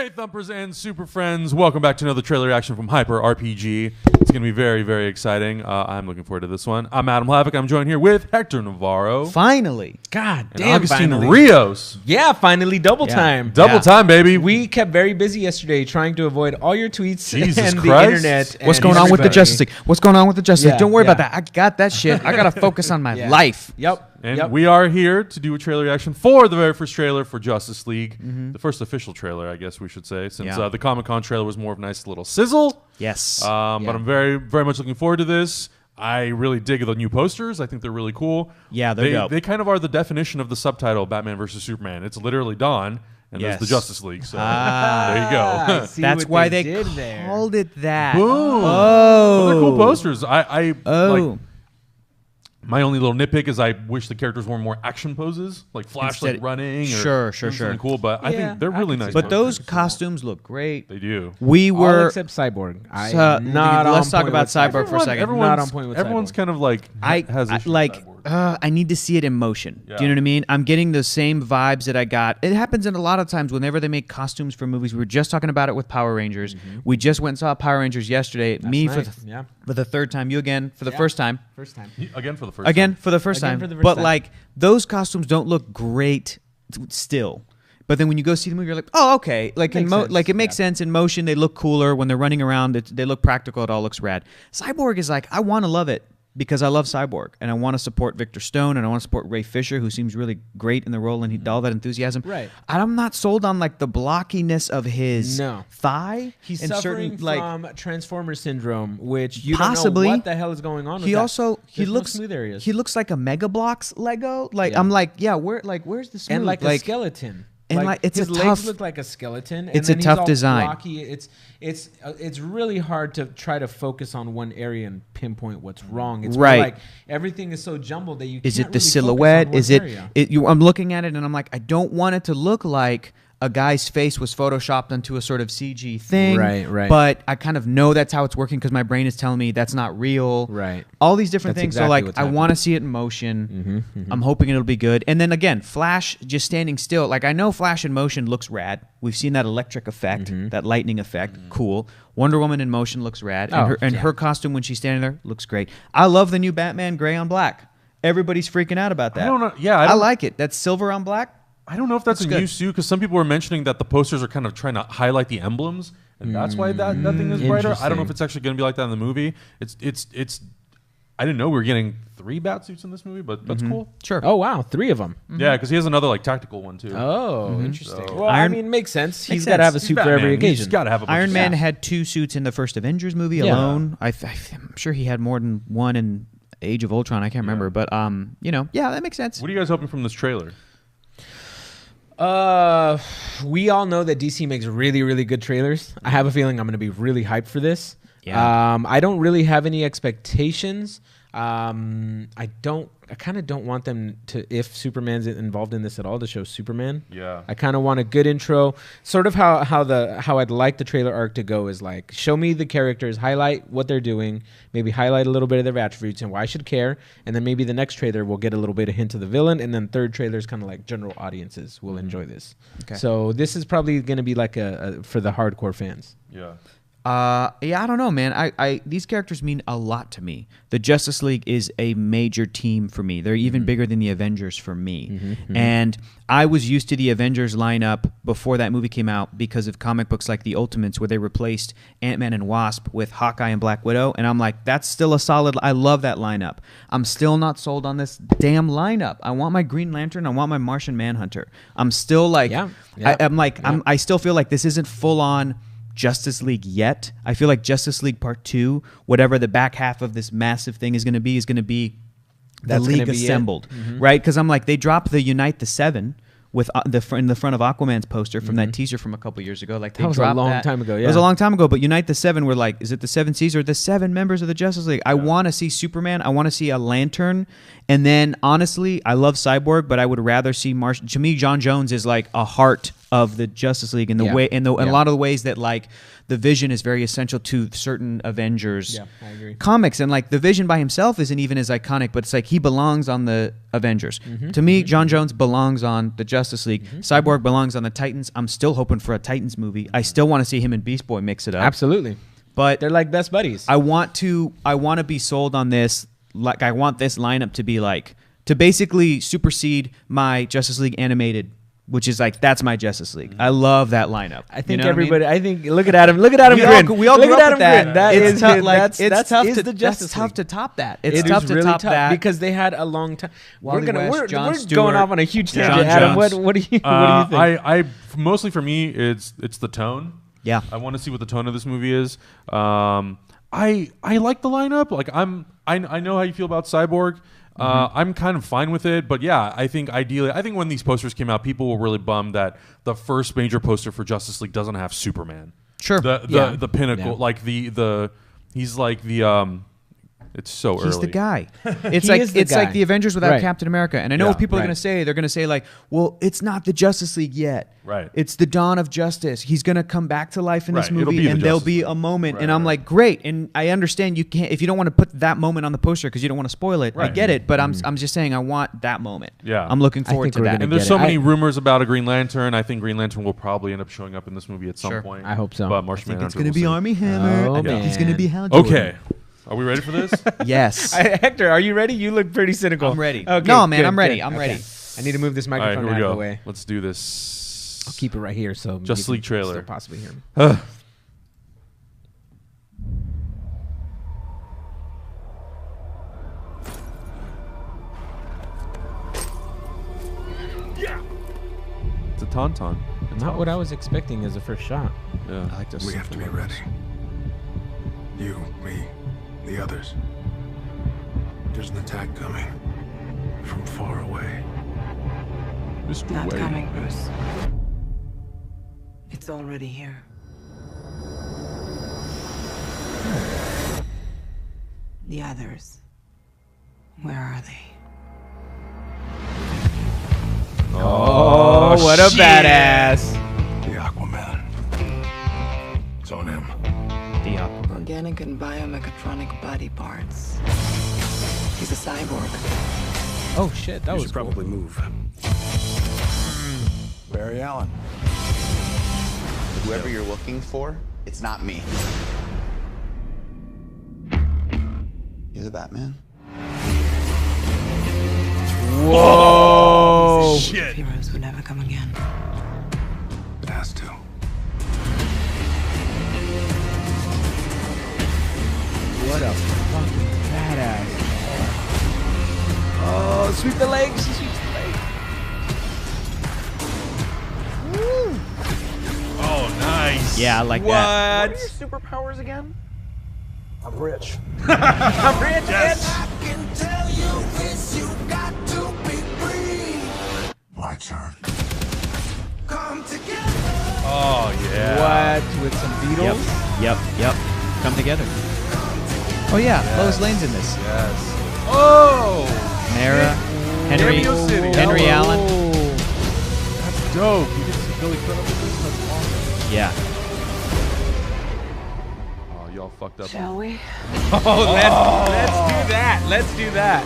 Hey Thumpers and Super Friends, welcome back to another trailer reaction from Hyper RPG. It's going to be very, very exciting. I'm looking forward to this one. I'm Adam Hlavik. I'm joined here with Hector Navarro. Finally. God and damn, Agustin finally. Rios. Yeah, finally, double time. Double time, baby. We kept very busy yesterday trying to avoid all your tweets Jesus and Christ. the internet. What's and going on with the everybody. Justice League? What's going on with the Justice League? Yeah, Don't worry yeah. about that. I got that shit. I got to focus on my life. Yep. And we are here to do a trailer reaction for the very first trailer for Justice League. The first official trailer, I guess we should say, since the Comic-Con trailer was more of a nice little sizzle. Yes. But I'm very, very much looking forward to this. I really dig the new posters. I think they're really cool. Yeah, they're dope. They kind of are the definition of the subtitle, Batman versus Superman. It's literally Dawn, and there's the Justice League. So there you go. That's why they did there. called it that. Boom. Oh. Well, they're cool posters. Oh. Like, my only little nitpick is I wish the characters wore more action poses, like Flash, like running. Or something cool, but I think they're really nice. But those posters. costumes look great. They do. We were all except Cyborg. let's talk about Cyborg for a second. Not on point with everyone's Cyborg. kind of like has issues with Cyborg. I need to see it in motion. Yeah. Do you know what I mean? I'm getting the same vibes that I got. It happens in a lot of times whenever they make costumes for movies. We were just talking about it with Power Rangers. We just went and saw Power Rangers yesterday. Me for the third time. You again for the first time. First time. Again for the first Again time. for the first Again time. for the first But time. like those costumes don't look great still. But then when you go see the movie, you're like, oh, okay. Like it makes sense in motion. They look cooler when they're running around. They look practical. It all looks rad. Cyborg is like, I want to love it because I love Cyborg and I want to support Victor Stone and I want to support Ray Fisher, who seems really great in the role and he all that enthusiasm. Right. I'm not sold on like the blockiness of his thigh. He's and suffering certain, from Transformer syndrome, which you possibly don't know what the hell is going on with he that. also he There's no looks smooth areas. he looks like a Mega Blocks Lego. Like I'm like, yeah, where's the smooth? And like a skeleton. And like it's his a legs tough look like a skeleton. It's and a then tough he's all design. Blocky. It's really hard to try to focus on one area and pinpoint what's wrong. It's more like everything is so jumbled that you can't is it the really silhouette? focus on one area. I'm looking at it and I'm like, I don't want it to look like a guy's face was photoshopped onto a sort of CG thing. Right. But I kind of know that's how it's working because my brain is telling me that's not real. Right. All these different That's things. exactly So like, what's I happening. want to see it in motion. I'm hoping it'll be good. And then again, Flash just standing still. Like I know Flash in motion looks rad. We've seen that electric effect, that lightning effect. Cool. Wonder Woman in motion looks rad. And her costume when she's standing there looks great. I love the new Batman gray on black. Everybody's freaking out about that. I don't know. Yeah, I like it. That's silver on black. I don't know if that's a new suit because some people were mentioning that the posters are kind of trying to highlight the emblems, and that's why that thing is brighter. I don't know if it's actually going to be like that in the movie. It's. I didn't know we were getting 3 bat suits in this movie, but that's cool. Sure. Oh wow, 3 of them. Yeah, because he has another like tactical one too. Oh, interesting. So- Well, I mean, makes sense. He's Makes got to have a sense. suit He's for every Batman. He's occasion. got to have a bunch Iron of Man suits. had 2 suits in the first Avengers movie alone. I'm sure he had more than one in Age of Ultron. I can't remember, but yeah, that makes sense. What are you guys hoping from this trailer? We all know that DC makes really, really good trailers. I have a feeling I'm going to be really hyped for this. Yeah. I don't really have any expectations. I kind of don't want them to, if Superman's involved in this at all, to show Superman. Yeah. I kind of want a good intro. Sort of how I'd like the trailer arc to go is like, show me the characters, highlight what they're doing, maybe highlight a little bit of their attributes and why I should care, and then maybe the next trailer will get a little bit of hint of the villain, and then third trailer is kind of like general audiences will enjoy this. Okay. So this is probably going to be like a for the hardcore fans. Yeah. I don't know, man. These characters mean a lot to me. The Justice League is a major team for me. They're even bigger than the Avengers for me. And I was used to the Avengers lineup before that movie came out because of comic books like The Ultimates, where they replaced Ant-Man and Wasp with Hawkeye and Black Widow. And I'm like, that's still a solid. I love that lineup. I'm still not sold on this damn lineup. I want my Green Lantern. I want my Martian Manhunter. I'm still like, I still feel like this isn't full on Justice League yet. I feel like Justice League Part 2, whatever the back half of this massive thing is going to be the That's League gonna be assembled, right? Because I'm like, they dropped the Unite the Seven with in the front of Aquaman's poster from that teaser from a couple years ago. Like they That was a dropped long time ago. It was a long time ago. But Unite the Seven were like, is it the 7 Seas or the 7 members of the Justice League? I want to see Superman. I want to see a Lantern. And then honestly, I love Cyborg, but I would rather see to me, John Jones is like a heart of the Justice League and the way and a lot of the ways that like the Vision is very essential to certain Avengers I agree. comics, and like the Vision by himself isn't even as iconic, but it's like he belongs on the Avengers. To me, John Jones belongs on the Justice League. Cyborg belongs on the Titans. I'm still hoping for a Titans movie. I still want to see him and Beast Boy mix it up. Absolutely. But They're like best buddies. I want to be sold on this. Like I want this lineup to be like to basically supersede my Justice League animated, which is like that's my Justice League. I love that lineup. I think You know what I mean? everybody. I think look at Adam. Look at Adam grin. We all look grew at up Adam with that. grin. That it's is tough. his- Like that's it's tough is to the that's Justice tough League. to top that. It It's is tough to really top tough that because they had a long time. Wally West, John we're Stewart, going off on a huge tangent. John Adam, Jones. what do you think? I mostly for me, it's the tone. Yeah. I want to see what the tone of this movie is. I like the lineup. Like I know how you feel about Cyborg. I'm kind of fine with it, but yeah, I think ideally, when these posters came out, people were really bummed that the first major poster for Justice League doesn't have Superman. Sure. The pinnacle, Yeah. like he's like the it's so early. He's the guy. It's He like is the it's guy. like the Avengers without Right. Captain America. And I know Yeah, what people are right. going to say. They're going to say like, "Well, it's not the Justice League yet. Right. It's the dawn of justice. He's going to come back to life in this Right. It'll movie, be the and there'll Justice be League. a moment." Right, and I'm right. like, "Great." And I understand you can't if you don't want to put that moment on the poster because you don't want to spoil it. I Right. get it, but I'm just saying I want that moment. Yeah. I'm looking forward think to we're that. gonna And there's get so it. many rumors about a Green Lantern. I think Green Lantern will probably end up showing up in this movie at some Sure. point. I hope so. But Martian I think it's Manhunter, going to be we'll see. Army Hammer. Oh, I think he's going to man. be Hal Jordan. Okay. Are we ready for this? Yes. Hector, are you ready? You look pretty cynical. I'm ready. Okay, No, man, good, I'm ready. good. I'm Okay. ready. I need to move this All right, microphone here we out of go. the way. Let's do this. I'll keep it right here so Justice you League can trailer. still possibly hear me. It's a tauntaun. Not what I was expecting as a first shot. Yeah. I like to We have to be ready. You, me, the others. There's an attack coming from far away. Mr. Not Wayne. coming, Bruce. It's already here. The others. Where are they? Oh, what a badass. The Aquaman. It's on him. The Aquaman. Organic and biomechatronic body parts. He's a cyborg. Oh shit, that You was should cool. probably move. Barry Allen. Whoever you're looking for, it's not me. You're the Batman? Whoa! Heroes would never come again. It has to. What a fucking badass. Oh, sweep the legs. She sweeps the legs. Oh, nice. Yeah, I like that. What? Superpowers again? I'm rich. I'm rich, bitch. My turn. Oh, yeah. What? With some Beatles? Yep. Come together. Oh yeah, Lois Lane's in this. Yes. Oh! Mara, Henry, Cameo City. Henry Hello. Allen. That's dope. You get to see Billy Crudup with this? That's awesome. Yeah. Oh, y'all fucked up. Shall we? Oh, let's do that. Let's do that.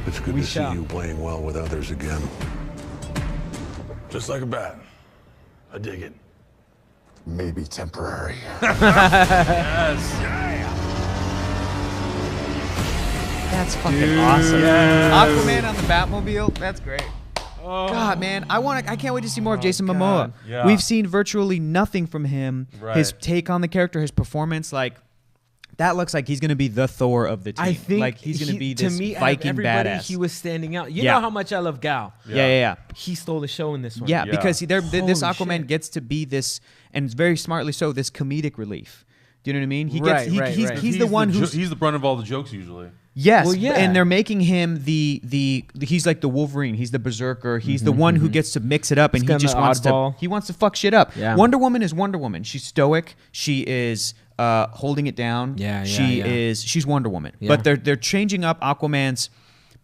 It's good We to shall. see you playing well with others again. Just like a bat. I dig it. Maybe temporary. That's fucking awesome. Aquaman on the Batmobile. That's great. God, man, I can't wait to see more of Jason Momoa. Yeah. We've seen virtually nothing from him. Right. His take on the character, his performance, like that looks like he's going to be the Thor of the team. I think like he's going to be to this me, out of Viking everybody, badass. he was standing out. You Yeah. know how much I love Gal. yeah. He stole the show in this one. Yeah, Yeah. because this Holy Aquaman shit. gets to be this, and very smartly so, this comedic relief. Do you know what I mean? He Right, gets, right, right. He's the one who's he's the brunt of all the jokes usually. yes, Well, yeah. and they're making him the he's like the Wolverine. He's the berserker. He's the one who gets to mix it up, and He's he kinda just the wants oddball. to fuck shit up. Yeah. Wonder Woman is Wonder Woman. She's stoic. She is holding it down. Yeah, She's Wonder Woman. Yeah. But they're changing up Aquaman's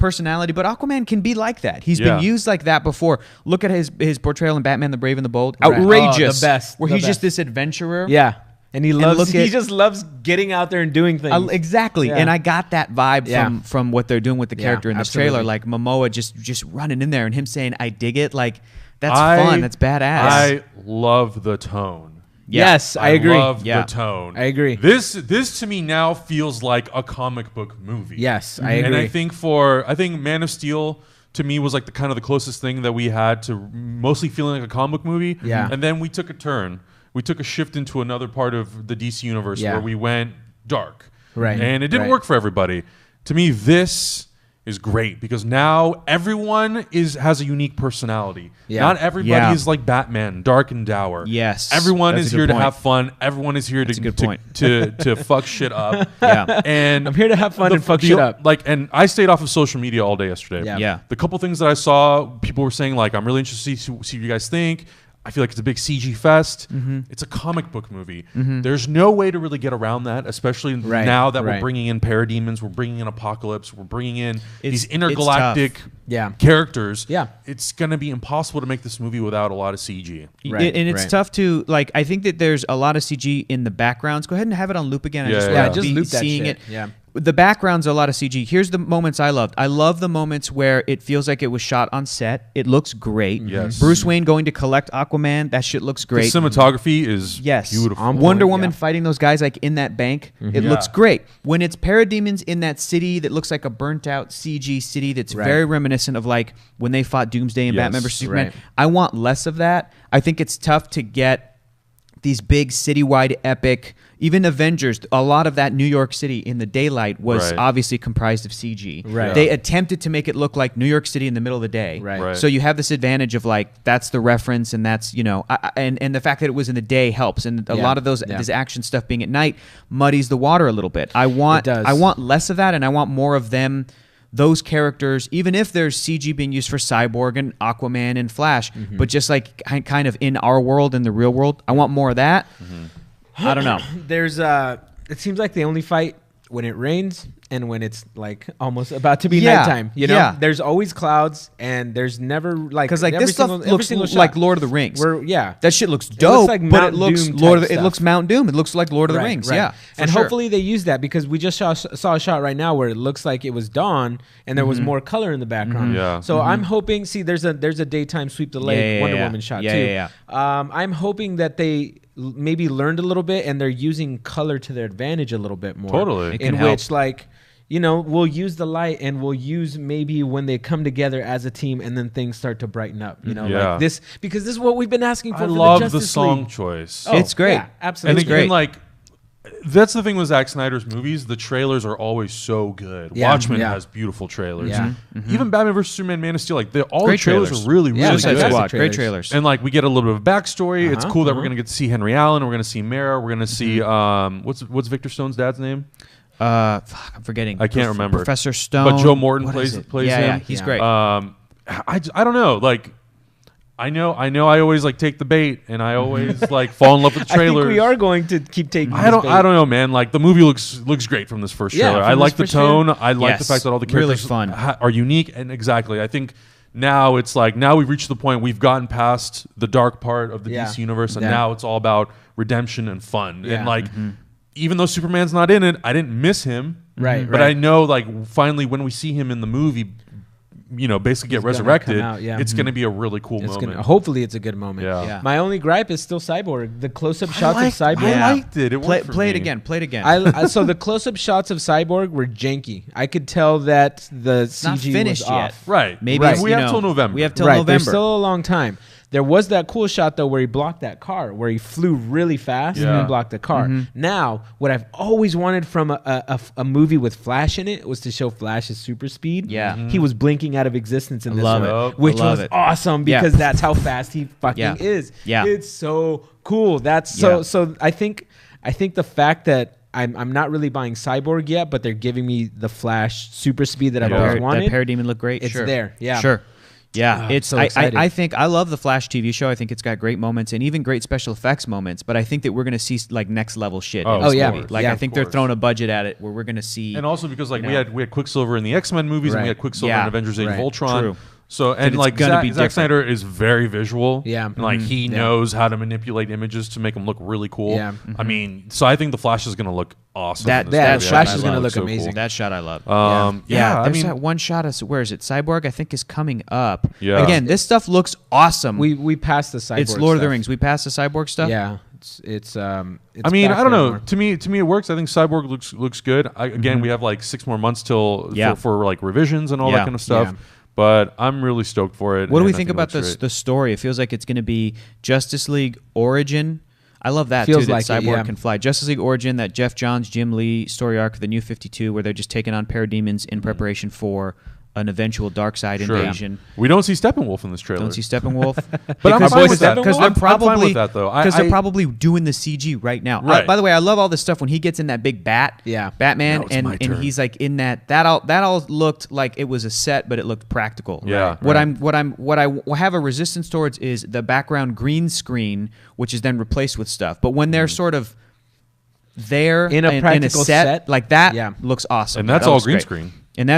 personality, but Aquaman can be like that. He's been used like that before. Look at his portrayal in Batman: The Brave and the Bold. Right. Outrageous. The best. Where The he's just best. this adventurer. Yeah. And he he just loves getting out there and doing things. Exactly. Yeah. And I got that vibe Yeah. from what they're doing with the character in this trailer. absolutely. Like Momoa just running in there and him saying, I dig it. Like, that's fun. That's badass. I love the tone. Yes, I agree. Love the tone. I agree. This to me now feels like a comic book movie. Yes, I agree. And I think Man of Steel to me was like the kind of the closest thing that we had to mostly feeling like a comic book movie. Yeah. And then we took a turn. We took a shift into another part of the DC universe where we went dark. Right. And it didn't work for everybody. To me, this is great because now everyone has a unique personality. Yeah. Not everybody is like Batman, dark and dour. Yes. Everyone That's is a here good to point. have fun. Everyone is here to fuck shit up. Yeah. And I'm here to have fun and fuck shit up. And I stayed off of social media all day yesterday. Yeah. The couple things that I saw, people were saying like, I'm really interested to see what you guys think. I feel like it's a big CG fest. It's a comic book movie. There's no way to really get around that, especially now that we're bringing in parademons, we're bringing in Apocalypse, we're bringing in these intergalactic characters. Yeah. It's going to be impossible to make this movie without a lot of CG. Right, And it's tough to, like, I think that there's a lot of CG in the backgrounds. Go ahead and have it on loop again. I just want to just be loop that seeing shit. it. Yeah. The background's a lot of CG. Here's the moments I loved. I love the moments where it feels like it was shot on set. It looks great. Yes. Bruce Wayne going to collect Aquaman. That shit looks great. The cinematography is beautiful. Wonder Woman fighting those guys like in that bank. It looks great. When it's parademons in that city that looks like a burnt out CG city that's very reminiscent of like when they fought Doomsday and Batman vs Superman. Right. I want less of that. I think it's tough to get these big citywide epic, even Avengers, a lot of that New York City in the daylight was obviously comprised of CG. Right. They attempted to make it look like New York City in the middle of the day. Right. So you have this advantage of like, that's the reference and that's, you know, and the fact that it was in the day helps. And a lot of this action stuff being at night muddies the water a little bit. I want less of that and I want more of them. Those characters, even if there's CG being used for Cyborg and Aquaman and Flash, but just like kind of in our world, in the real world, I want more of that. I don't know. There's it seems like they only fight when it rains and when it's like almost about to be nighttime. You know, there's always clouds and there's never like because like this stuff looks like Lord of the Rings. That shit looks dope, looks like but it looks Doom it looks Mount Doom. It looks like Lord of the Rings. Right. Yeah, and hopefully they use that because we just saw a shot right now where it looks like it was dawn and there was more color in the background. Yeah. So I'm hoping. See, there's a daytime sweep the lake Wonder Woman shot too. I'm hoping that they maybe learned a little bit and they're using color to their advantage a little bit more. Totally. It can in which like, you know, we'll use the light and we'll use maybe when they come together as a team and then things start to brighten up, you know, like this, because this is what we've been asking for. I for love the the Justice song League. choice. It's great. Yeah, absolutely. And again, like, that's the thing with Zack Snyder's movies. The trailers are always so good. Yeah, Watchmen yeah. has beautiful trailers. Yeah. Even Batman vs Superman, Man of Steel, like all Great the trailers trailers. are really, really Suicide good. Squad. Great trailers. And like we get a little bit of backstory. It's cool that we're gonna get to see Henry Allen. We're gonna see Mara. We're gonna see what's Victor Stone's dad's name? I'm forgetting. I can't remember. Professor Stone. But Joe Morton What plays is it? him. Yeah, he's great. I don't know. Like I know. I always like take the bait, and I always like fall in love with the trailers. I think we are going to keep taking. I don't know, man. Like the movie looks great from this first trailer. I like the tone. I like the fact that all the characters really fun. Are unique, and exactly. I think now it's like we've reached the point we've gotten past the dark part of the DC universe, and now it's all about redemption and fun. Yeah. And like, even though Superman's not in it, I didn't miss him. Right. But I know, like, finally when we see him in the movie, you know, basically get resurrected, it's going to be a really cool moment. Hopefully, it's a good moment. Yeah. My only gripe is still Cyborg. The close-up shots of Cyborg. I liked it. It worked for Play it me. again. Play it again. So the close-up shots of Cyborg were janky. I could tell that the CG not finished was yet. off. Right. Maybe Right. it's, We you have know, till November. We have till Right. November. There's still a long time. There was that cool shot though where he blocked that car, where he flew really fast and blocked the car. Now, what I've always wanted from a movie with Flash in it was to show Flash's super speed. Yeah. He was blinking out of existence in this love one, it. which I love was it. awesome because that's how fast he fucking is. Yeah. It's so cool. That's so I think the fact that I'm not really buying Cyborg yet, but they're giving me the Flash super speed that I've always wanted. That Parademon looked great. It's Sure. there. Yeah. Sure. Yeah, it's so I excited. think I love the Flash TV show. I think it's got great moments and even great special effects moments. But I think that we're going to see like next level shit. Oh, in this yeah. movie. Like Yeah, I of think they're course. throwing a budget at it where we're going to see. And also because like you we know. had Quicksilver in the X-Men movies and we Right. had Quicksilver Yeah. in Avengers Age of Right. Ultron. True. So and it's like gonna Zack, be Zack different. Snyder is very visual. Yeah. And like he Yeah. knows how to manipulate images to make them look really cool. Yeah. I mean, so I think the Flash is going to look awesome. That- in this that movie. Flash I is think gonna it look looks so amazing. cool. That shot I love. Yeah, I there's mean, that one shot of where is it? Cyborg, I think, is coming up. Yeah. Again, this stuff looks awesome. We passed the cyborg. it's Lord of the stuff. Rings. We passed the cyborg stuff. Yeah, it's I mean, back I don't there know. more. To me, it works. I think Cyborg looks good. Again, we have like 6 more months till Yeah. for like revisions and all Yeah. that kind of stuff. Yeah. But I'm really stoked for it. What do we and I think it about looks great. the story? It feels like it's going to be Justice League Origin. I love that Feels too. That like it, Cyborg yeah. can fly. Justice League Origin, that Jeff Johns, Jim Lee story arc, the New 52, where they're just taking on parademons in preparation for an eventual Darkseid Sure. invasion. We don't see Steppenwolf in this trailer. Don't see Steppenwolf. But I'm Because- fine with that. because I'm they're fine probably with that, though. because they're probably doing the CG right now. Right. By the way, I love all this stuff when he gets in that big bat. Yeah. Batman, Now it's my and turn. he's like in that all looked like it was a set, but it looked practical. Yeah, What right. what I have a resistance towards is the background green screen, which is then replaced with stuff. But when they're sort of there In a practical set? like that, Yeah. looks awesome. And that's That all looks green great. screen. And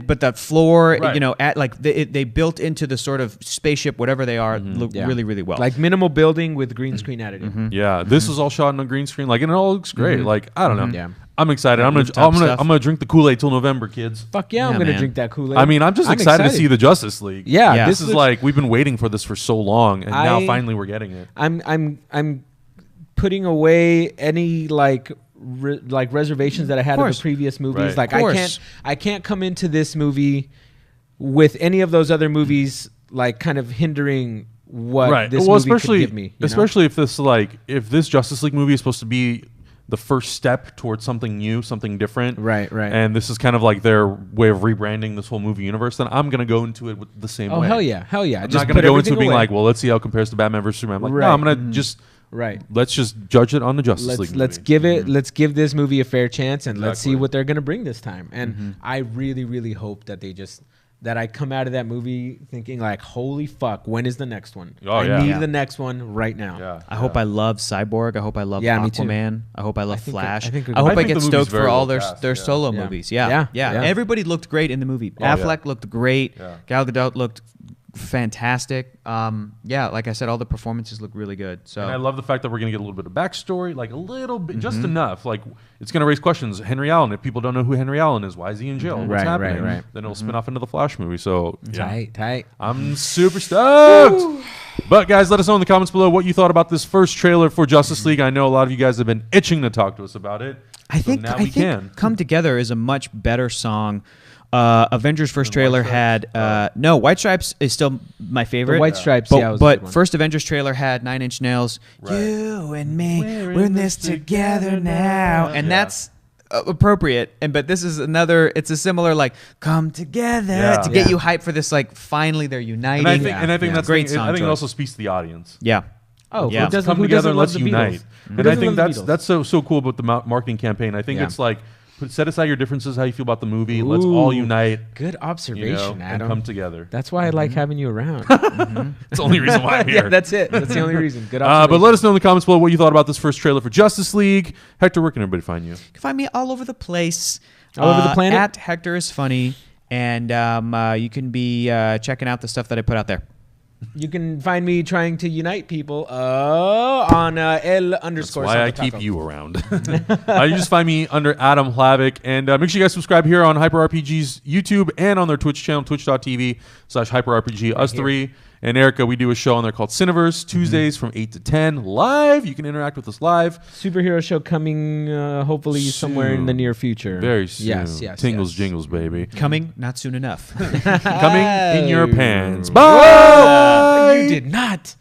but the floor, Right. you know, they built into the sort of spaceship, whatever they are, look Yeah. really, really well. Like minimal building with green screen added in. Yeah, this is all shot on a green screen. Like, and it all looks great. Like, I don't know. Yeah. I'm excited. I'm Rooftop stuff. gonna drink the Kool-Aid till November, kids. Fuck yeah, Yeah, I'm gonna man. drink that Kool-Aid. I mean, I'm just excited to see the Justice League. Yeah, Yeah. This is like we've been waiting for this for so long, and now I- finally we're getting it. I'm putting away any like reservations that I had of course. the previous movies. Right. Like Of course. I can't come into this movie with any of those other movies like kind of hindering what this movie could give me. You know? especially if this Justice League movie is supposed to be the first step towards something new, something different. Right. And this is kind of like their way of rebranding this whole movie universe. Then I'm gonna go into it with the same Oh way. hell yeah. I'm Just not gonna put go into everything it being away. like, well, let's see how it compares to Batman vs Superman. I'm like, Right. no, I'm gonna just Right. let's just judge it on the Justice League. Let's movie. give it. Let's give this movie a fair chance, and let's see Exactly. what they're gonna bring this time. And I really, really hope that that I come out of that movie thinking like, holy fuck, when is the next one? Oh, I yeah. need Yeah. the next one right now. Yeah. I hope I love Cyborg. I hope I love Yeah, me too. Aquaman. I hope I love think Flash. I think I hope I I think get the movie's stoked for very all well their cast, their yeah. solo Yeah. movies. Yeah. Yeah. Yeah. Everybody looked great in the movie. yeah. Affleck looked great. Yeah. Gal Gadot looked fantastic. Yeah, like I said, all the performances look really good. So And I love the fact that we're gonna get a little bit of backstory, like a little bit, just enough. Like it's gonna raise questions. Henry Allen. If people don't know who Henry Allen is, why is he in jail? What's Right, happening? right. Then it'll spin off into the Flash movie. So yeah. Tight. I'm super stoked. But guys, let us know in the comments below what you thought about this first trailer for Justice League. I know a lot of you guys have been itching to talk to us about it. I think now I we think can. Come Together is a much better song. Avengers first trailer had no White Stripes is still my favorite. The White Stripes, but, yeah, was a good but one. first Avengers trailer had 9 Inch Nails. You and me, we're in this together now, and Yeah. that's appropriate. And but this is another. It's a similar like come together Yeah. to get Yeah. you hyped for this. Like finally they're uniting. And I think that's great I song think it choice. also speaks to the audience. Yeah. Oh, Yeah. who doesn't, Come who together doesn't and love let's the unite. Beatles? Who And I doesn't think love the Beatles? that's so cool about the marketing campaign. I think Yeah. it's like set aside your differences, how you feel about the movie. Let's all Ooh. unite. Good You observation, know, and Adam. come together. That's why I like having you around. That's the only reason why I'm here. Yeah, that's it. That's the only reason. Good observation. But let us know in the comments below what you thought about this first trailer for Justice League. Hector, where can everybody find you? You can find me all over the place. All over the planet? At Hector is Funny. And you can be checking out the stuff that I put out there. You can find me trying to unite people on L underscore. Why I Santo keep Taco. you around. You just find me under Adam Hlavik. And make sure you guys subscribe here on HyperRPG's YouTube and on their Twitch channel, twitch.tv/HyperRPG. Us three and Erica, we do a show on there called Cineverse, Tuesdays from 8 to 10 live. You can interact with us live. Superhero show coming hopefully somewhere in the Soon. near future. Very soon. Yes. Tingles, yes. jingles, baby. Coming, not soon enough. Coming in your pants. Bye! You did not.